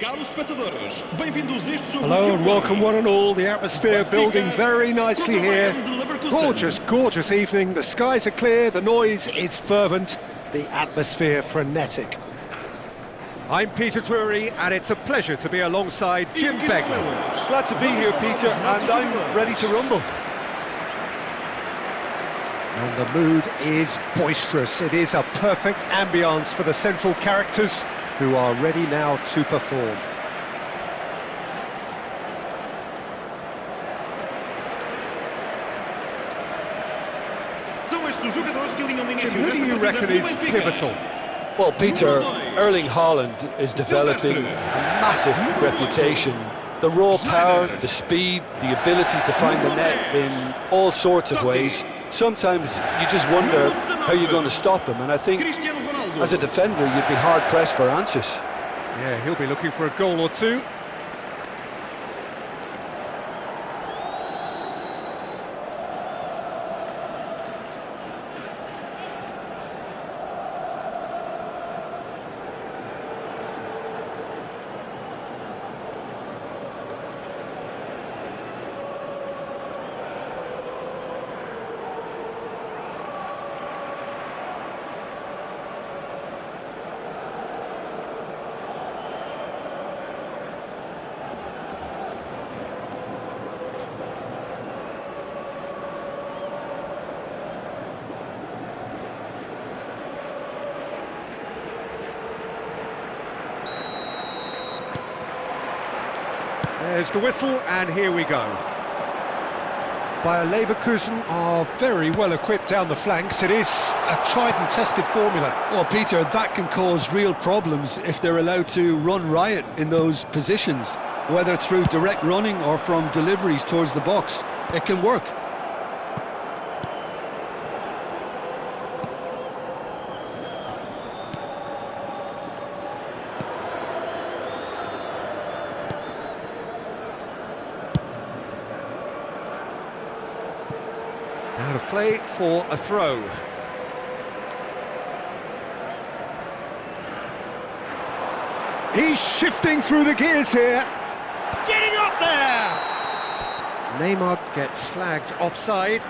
Hello and welcome one and all. The atmosphere building very nicely here. Gorgeous, gorgeous evening. The skies are clear, the noise is fervent, the atmosphere frenetic. I'm Peter Drury and it's a pleasure to be alongside Jim Begley. Glad to be here, Peter, and I'm ready to rumble. And the mood is boisterous. It is a perfect ambience for the central characters who are ready now to perform. Jim, who do you reckon is pivotal? Well, Peter, Erling Haaland is developing a massive reputation. The raw power, the speed, the ability to find the net in all sorts of ways. Sometimes you just wonder how you're going to stop him, and I think as a defender you'd be hard-pressed for answers. Yeah, he'll be looking for a goal or two. There's the whistle, and here we go. Bayer Leverkusen are very well equipped down the flanks. It is a tried and tested formula. Well, Peter, that can cause real problems if they're allowed to run riot in those positions, whether through direct running or from deliveries towards the box. It can work. Out of play for a throw. He's shifting through the gears here. Getting up there! Neymar gets flagged offside.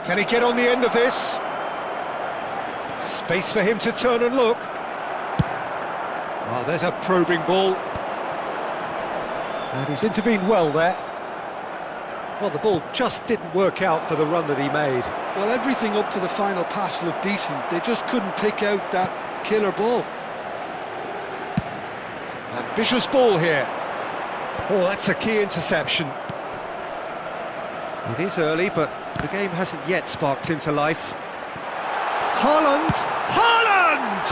Can he get on the end of this? Space for him to turn and look. Oh, there's a probing ball. And he's intervened well there. Well, the ball just didn't work out for the run that he made. Well, everything up to the final pass looked decent. They just couldn't pick out that killer ball. Ambitious ball here. Oh, that's a key interception. It is early, but the game hasn't yet sparked into life. Haaland! Haaland!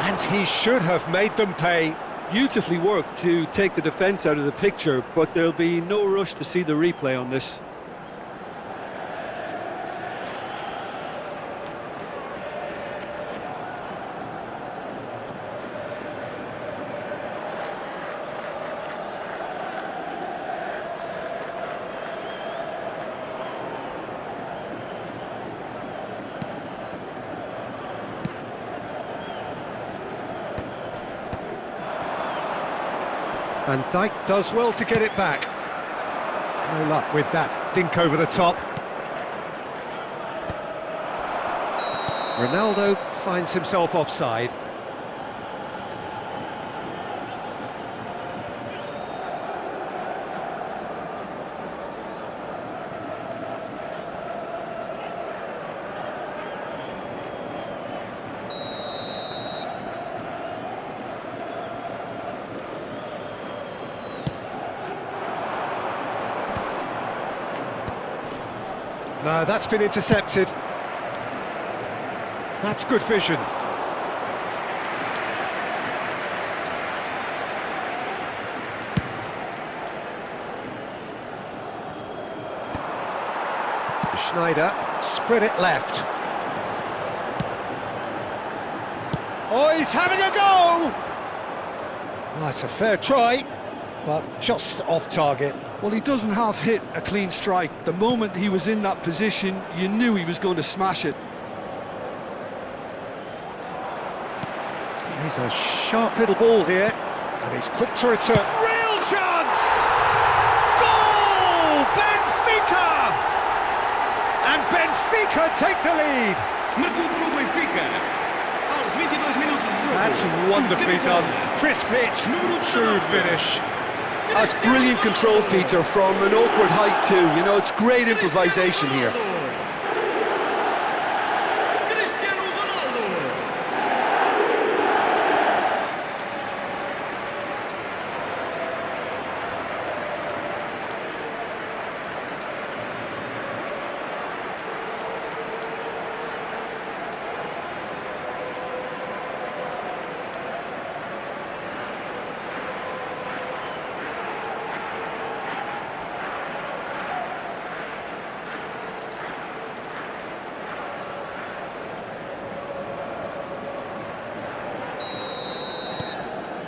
And he should have made them pay. Beautifully worked to take the defence out of the picture, but there'll be no rush to see the replay on this. And Dijk does well to get it back. No luck with that dink over the top. Ronaldo finds himself offside. No, that's been intercepted. That's good vision. Schneider, spread it left. Oh, he's having a go! Oh, it's a fair try, but just off target. Well, he doesn't half hit a clean strike. The moment he was in that position, you knew he was going to smash it. He's a sharp little ball here, and he's quick to return. Real chance! Goal! Benfica! And Benfica take the lead. That's wonderfully done. Crisp hit, true finish. That's brilliant control, Peter, from an awkward height too. You know, it's great improvisation here.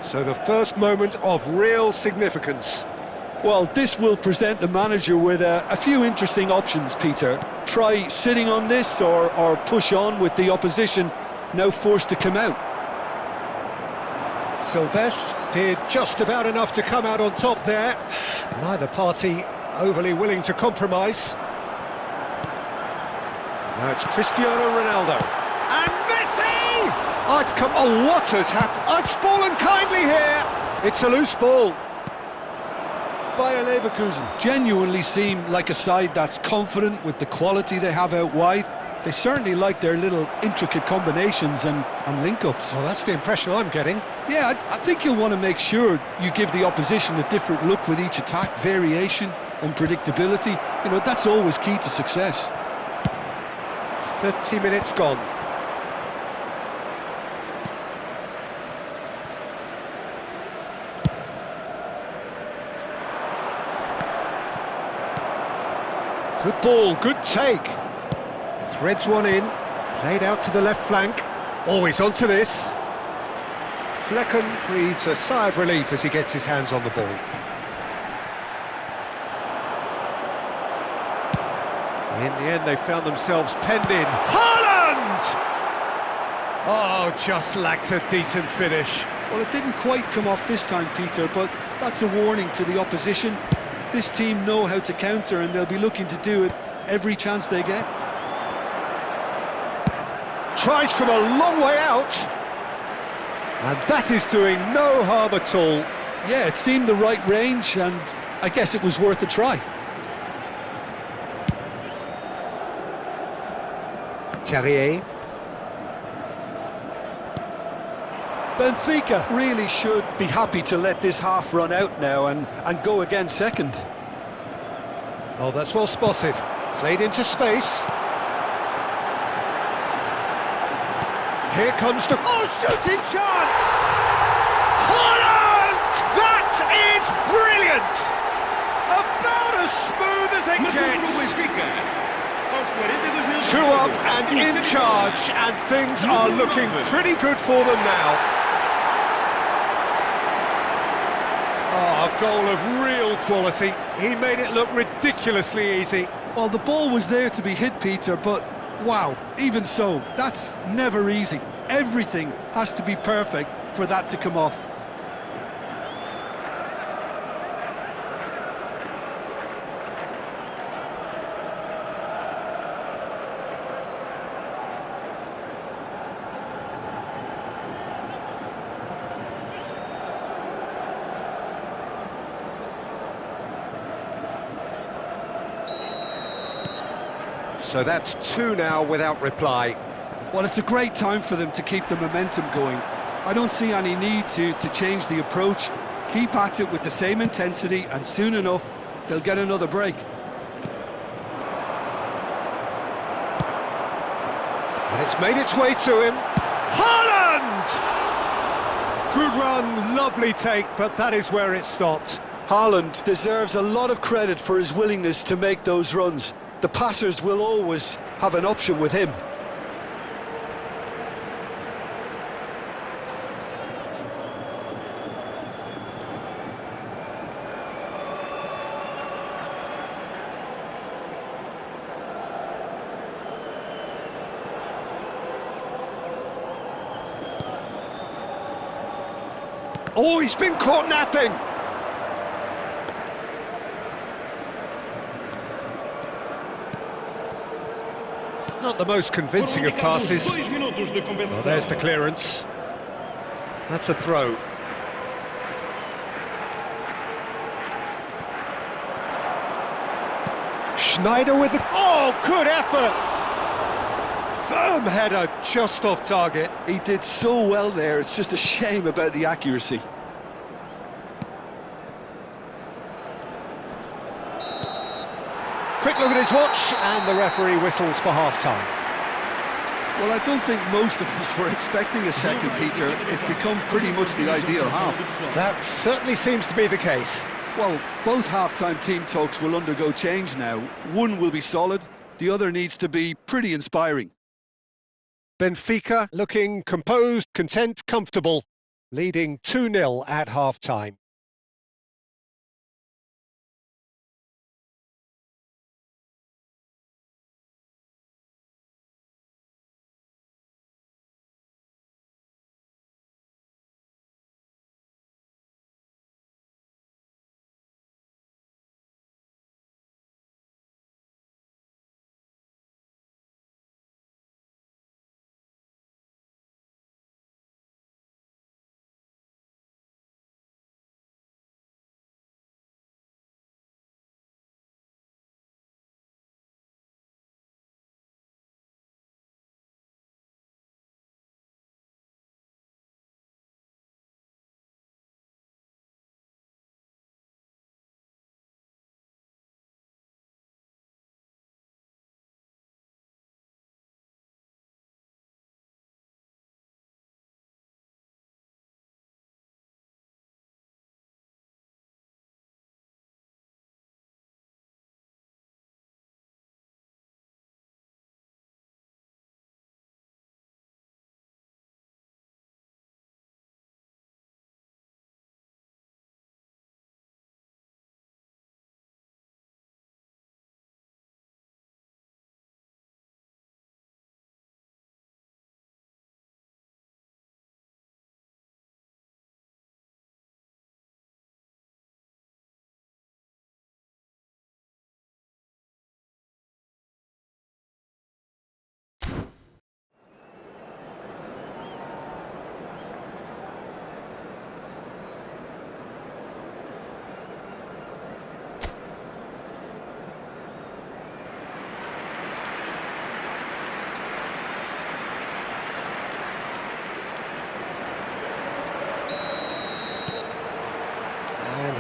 So the first moment of real significance. Well, this will present the manager with a few interesting options, Peter. Try sitting on this or push on with the opposition now forced to come out. Silvestre did just about enough to come out on top there. Neither party overly willing to compromise. Now it's Cristiano Ronaldo. And Messi! Oh, it's come... Oh, what has happened? Oh, it's fallen kindly here. It's a loose ball. Bayer Leverkusen genuinely seem like a side that's confident with the quality they have out wide. They certainly like their little intricate combinations and link-ups. Well, that's the impression I'm getting. Yeah, I think you'll want to make sure you give the opposition a different look with each attack. Variation, unpredictability, you know, that's always key to success. 30 minutes gone. Good ball, good take. Threads one in, played out to the left flank. Always onto this. Flecken breathes a sigh of relief as he gets his hands on the ball. In the end, they found themselves penned in. Haaland! Oh, just lacked a decent finish. Well, it didn't quite come off this time, Peter, but that's a warning to the opposition. This team know how to counter, and they'll be looking to do it every chance they get. Tries from a long way out. And that is doing no harm at all. Yeah, it seemed the right range, and I guess it was worth a try. Terrier. Benfica really should be happy to let this half run out now and go again second. Oh, that's well spotted. Played into space. Here comes the... Oh, shooting chance! Haaland! That is brilliant! About as smooth as it gets. 2 up and in charge, and things are looking pretty good for them now. Oh, a goal of real quality. He made it look ridiculously easy. Well, the ball was there to be hit, Peter, but wow, even so, that's never easy. Everything has to be perfect for that to come off. So that's 2 now without reply. Well, it's a great time for them to keep the momentum going. I don't see any need to change the approach. Keep at it with the same intensity, and soon enough, they'll get another break. And it's made its way to him. Haaland! Good run, lovely take, but that is where it stopped. Haaland deserves a lot of credit for his willingness to make those runs. the passers will always have an option with him. Oh, he's been caught napping! Not the most convincing of passes. Well, there's the clearance. That's a throw. Schneider with the... Oh, good effort! Firm header, just off target. He did so well there, it's just a shame about the accuracy. Quick look at his watch, and the referee whistles for half-time. Well, I don't think most of us were expecting a second, Peter. It's become pretty much the ideal half. That certainly seems to be the case. Well, both half-time team talks will undergo change now. One will be solid, the other needs to be pretty inspiring. Benfica looking composed, content, comfortable, leading 2-0 at half-time.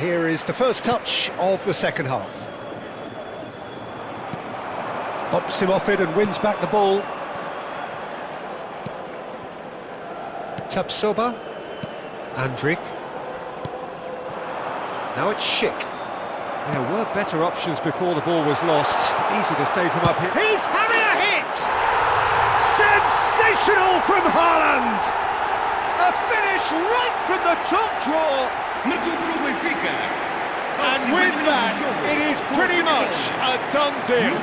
Here is the first touch of the second half. Bops him off it and wins back the ball. Tapsoba. Andrik. Now it's Schick. There were better options before the ball was lost. Easy to save from up here. He's having a hit! Sensational from Haaland! A finish right from the top draw. And with that, it is pretty much a done deal.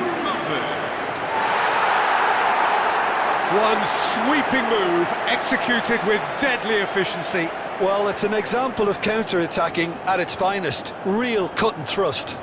One sweeping move, executed with deadly efficiency. Well, it's an example of counter-attacking at its finest. Real cut and thrust.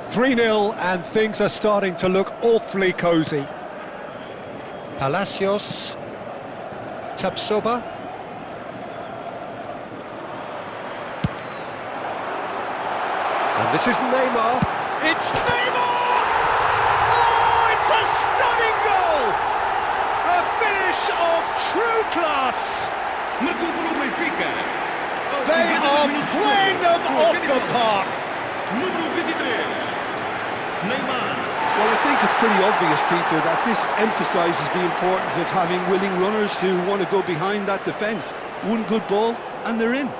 "3-0 and things are starting to look awfully cosy. Palacios, Tapsoba. And this is Neymar. It's Neymar! Oh, it's a stunning goal! A finish of true class! They are playing them off the park. Well, I think it's pretty obvious, Peter, that this emphasises the importance of having willing runners who want to go behind that defence. One good ball and they're in.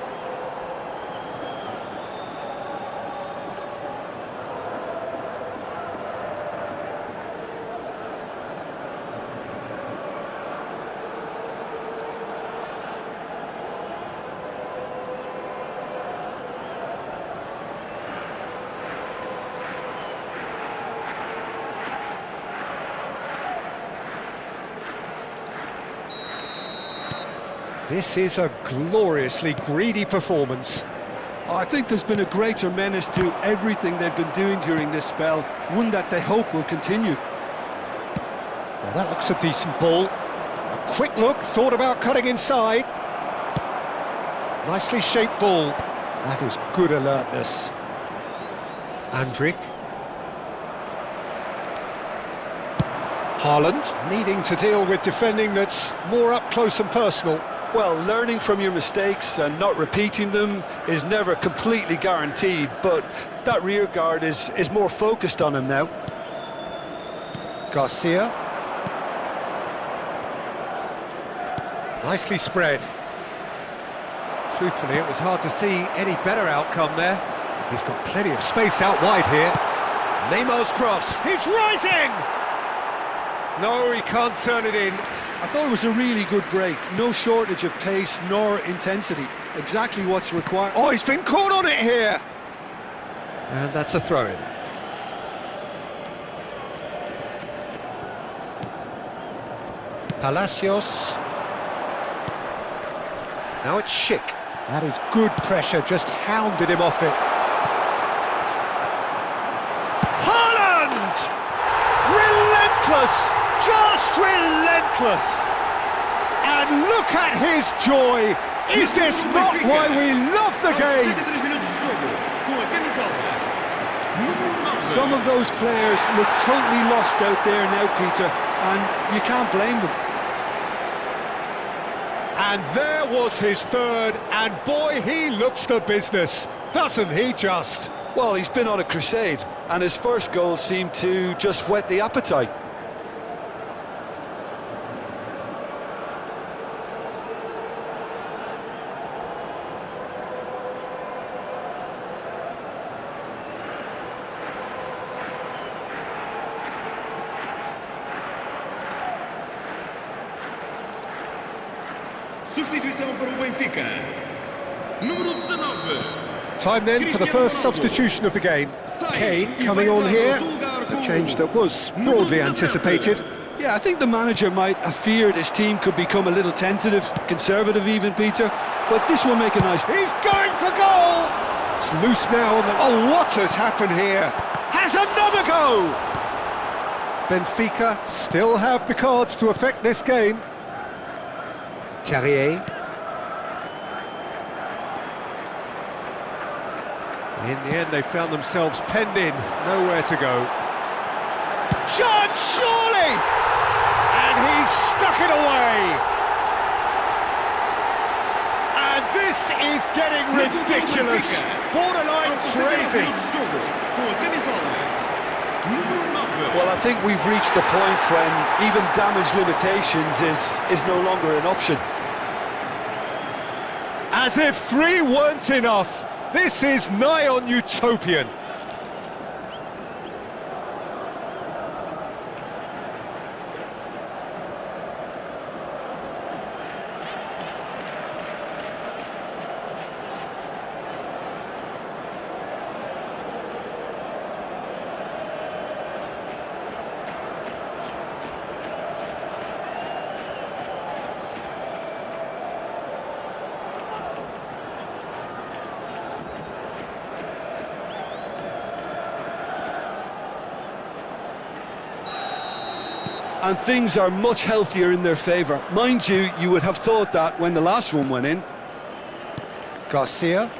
This is a gloriously greedy performance. I think there's been a greater menace to everything they've been doing during this spell, one that they hope will continue. Well, that looks a decent ball. A quick look, thought about cutting inside. Nicely shaped ball. That is good alertness. Andrik. Haaland needing to deal with defending that's more up close and personal. Well, learning from your mistakes and not repeating them is never completely guaranteed, but that rear guard is more focused on him now. Garcia. Nicely spread. Truthfully, it was hard to see any better outcome there. He's got plenty of space out wide here. Neymar's cross. He's rising! No, he can't turn it in. I thought it was a really good break. No shortage of pace nor intensity. Exactly what's required. Oh, he's been caught on it here! And that's a throw-in. Palacios. Now it's Schick. That is good pressure, just hounded him off it. Haaland! Relentless! Just relentless! And look at his joy! Is this not why we love the game? Some of those players look totally lost out there now, Peter, and you can't blame them. And there was his third, and boy, he looks the business, doesn't he just? Well, he's been on a crusade, and his first goal seemed to just whet the appetite. Substituição para o Benfica. Número 19. Time then for the first substitution of the game. Kane coming on here, a change that was broadly anticipated. Yeah, I think the manager might have feared his team could become a little tentative, conservative even, Peter, but this will make a nice... He's going for goal! It's loose now on the... Oh, what has happened here? Has another go! Benfica still have the cards to affect this game. Terrier. In the end, they found themselves penned in, nowhere to go. Chance, surely! And he's stuck it away! And this is getting ridiculous! Borderline crazy! Well, I think we've reached the point when even damage limitations is no longer an option. As if 3 weren't enough, this is nigh on utopian. And things are much healthier in their favour. Mind you, you would have thought that when the last one went in. Garcia.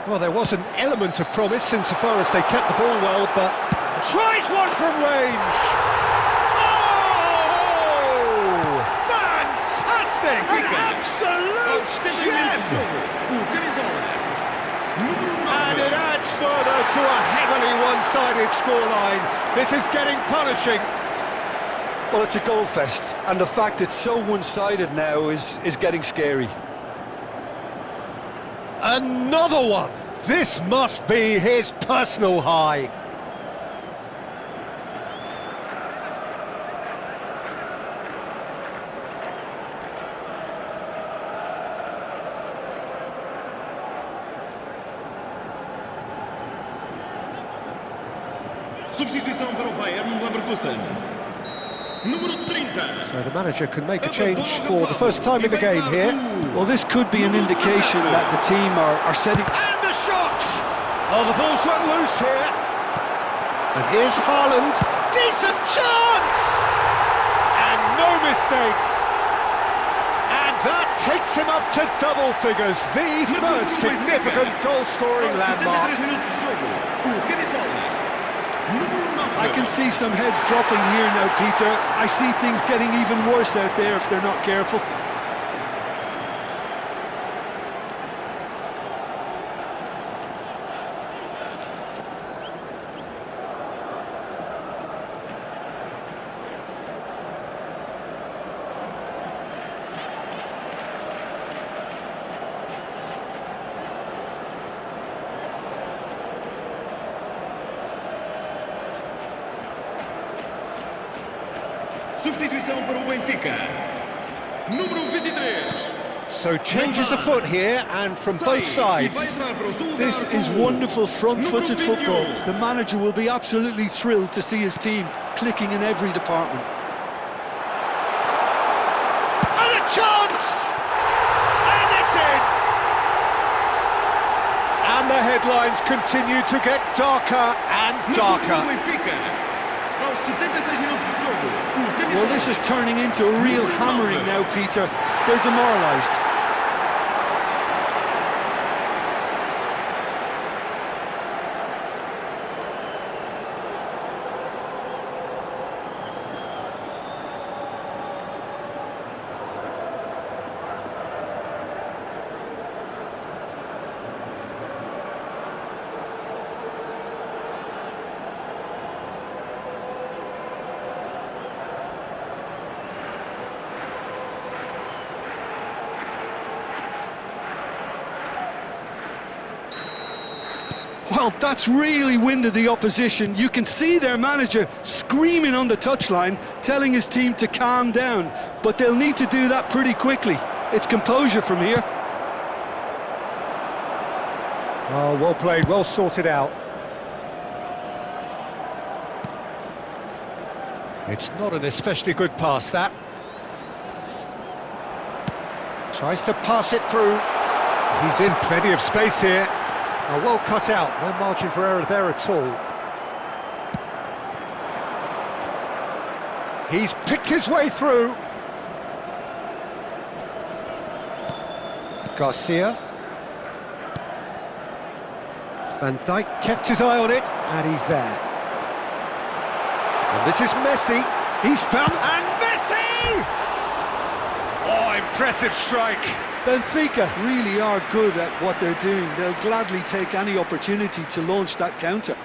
Well, there was an element of promise insofar as they kept the ball well, but tries one from range. Oh! Fantastic! fantastic! An absolute gem! And it adds further to a heavily one-sided scoreline. This is getting punishing. Well, it's a goal fest, and the fact it's so one-sided now is getting scary. Another one! This must be his personal high. Substituição para o Bayern Leverkusen. Número 30. So the manager can make a change for the first time in the game here. Well, this could be an indication that the team are setting... And the shot! Oh, the ball's run loose here. And here's Haaland. Decent chance! And no mistake. And that takes him up to double figures. The first significant goal-scoring landmark. I can see some heads dropping here now, Peter. I see things getting even worse out there if they're not careful. Substituição para o Benfica. Número 23. So changes afoot here, and from both sides. This is wonderful front-footed football. The manager will be absolutely thrilled to see his team clicking in every department. And a chance! And it's in! And the headlines continue to get darker and darker. Well, this is turning into a real hammering now, Peter. They're demoralised. Well, that's really winded the opposition. You can see their manager screaming on the touchline, telling his team to calm down. But they'll need to do that pretty quickly. It's composure from here. Oh, well played, well sorted out. It's not an especially good pass, that. Tries to pass it through. He's in plenty of space here. Oh, well cut out, no margin for error there at all. He's picked his way through. Garcia. Van Dijk kept his eye on it, and he's there. And this is Messi. He's found... And Messi! Oh, impressive strike. Benfica really are good at what they're doing. They'll gladly take any opportunity to launch that counter.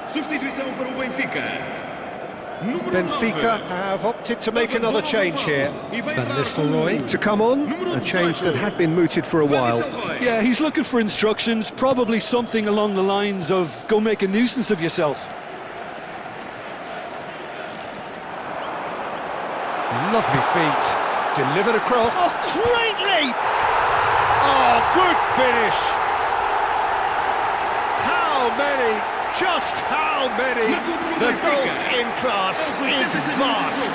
Substituição para o Benfica. Benfica have opted to make another change here. Van Nistelrooy to come on, a change that had been mooted for a while. Yeah, he's looking for instructions, probably something along the lines of go make a nuisance of yourself. Lovely feet. Delivered across. Oh, great leap! Oh, good finish. How many? Just how many? The golf in class is vast.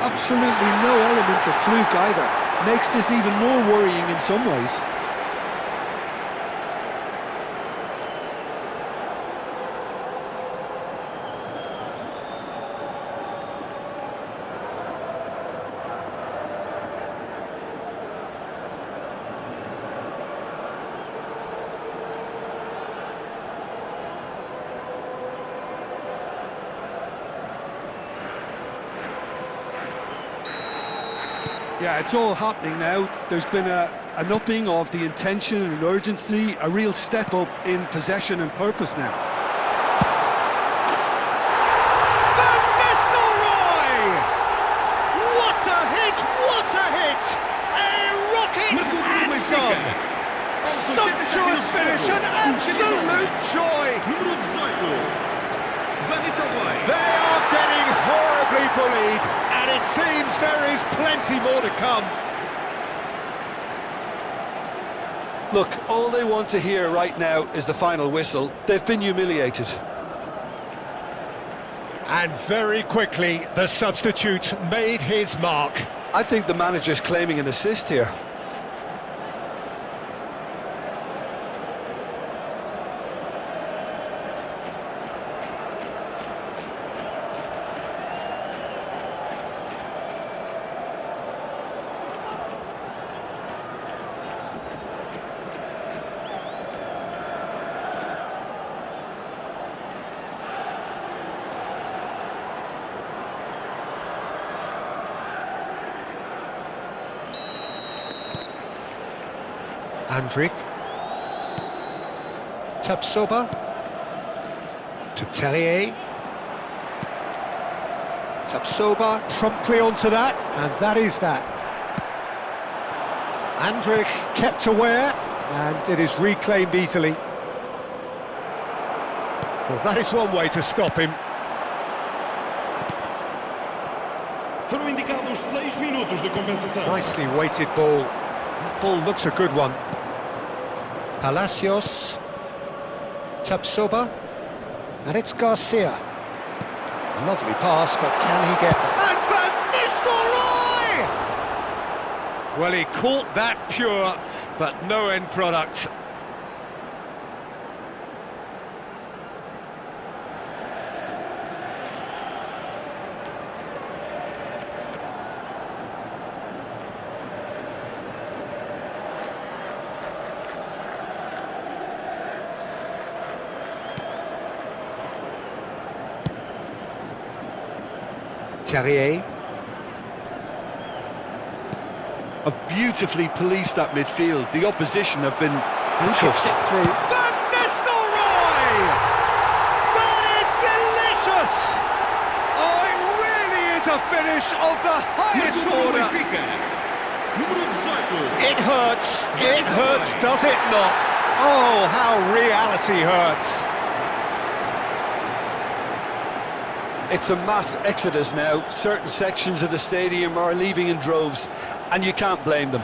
Absolutely no element of fluke either. Makes this even more worrying in some ways. Yeah, it's all happening now. There's been an upping of the intention and urgency, a real step up in possession and purpose now. Van Nistelrooy! What a hit! What a hit! A rocket anthem! Sumptuous finish, an absolute joy! Número 18. Van Nistelrooy. They are getting horribly bullied, and it seems there is plenty more to come. Look, all they want to hear right now is the final whistle. They've been humiliated. And very quickly, the substitute made his mark. I think the manager's claiming an assist here. Andrik. Tapsoba. To Terrier. Tapsoba promptly onto that, and that is that. Andrik kept aware, and it is reclaimed easily. Well, that is one way to stop him. Foram indicados 6 minutos de compensação. Nicely weighted ball. That ball looks a good one. Palacios. Tapsoba. And it's Garcia. Lovely pass, but can he get... And Van Nistelrooy! Well, he caught that pure, but no end product. Terrier. Have beautifully policed that midfield. The opposition have been Chips handcuffed. it through. Van Nistelrooy! That is delicious! Oh, it really is a finish of the highest order. Número 18. It hurts, does it not? Oh, how reality hurts. It's a mass exodus now. Certain sections of the stadium are leaving in droves, and you can't blame them.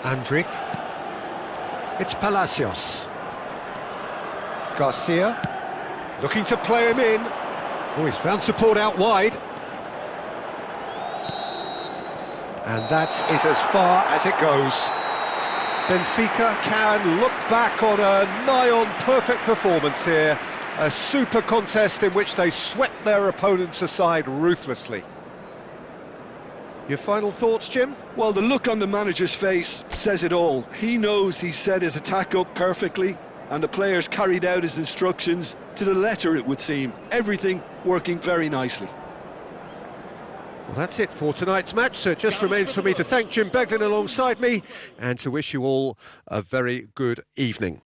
Andrik. It's Palacios. Garcia. Looking to play him in. Oh, he's found support out wide. And that is as far as it goes. Benfica can look back on a nigh-on perfect performance here. A super contest in which they swept their opponents aside ruthlessly. Your final thoughts, Jim? Well, the look on the manager's face says it all. He knows he set his attack up perfectly, and the players carried out his instructions to the letter, it would seem. Everything working very nicely. Well, that's it for tonight's match, so it just remains for me to thank Jim Beglin alongside me and to wish you all a very good evening.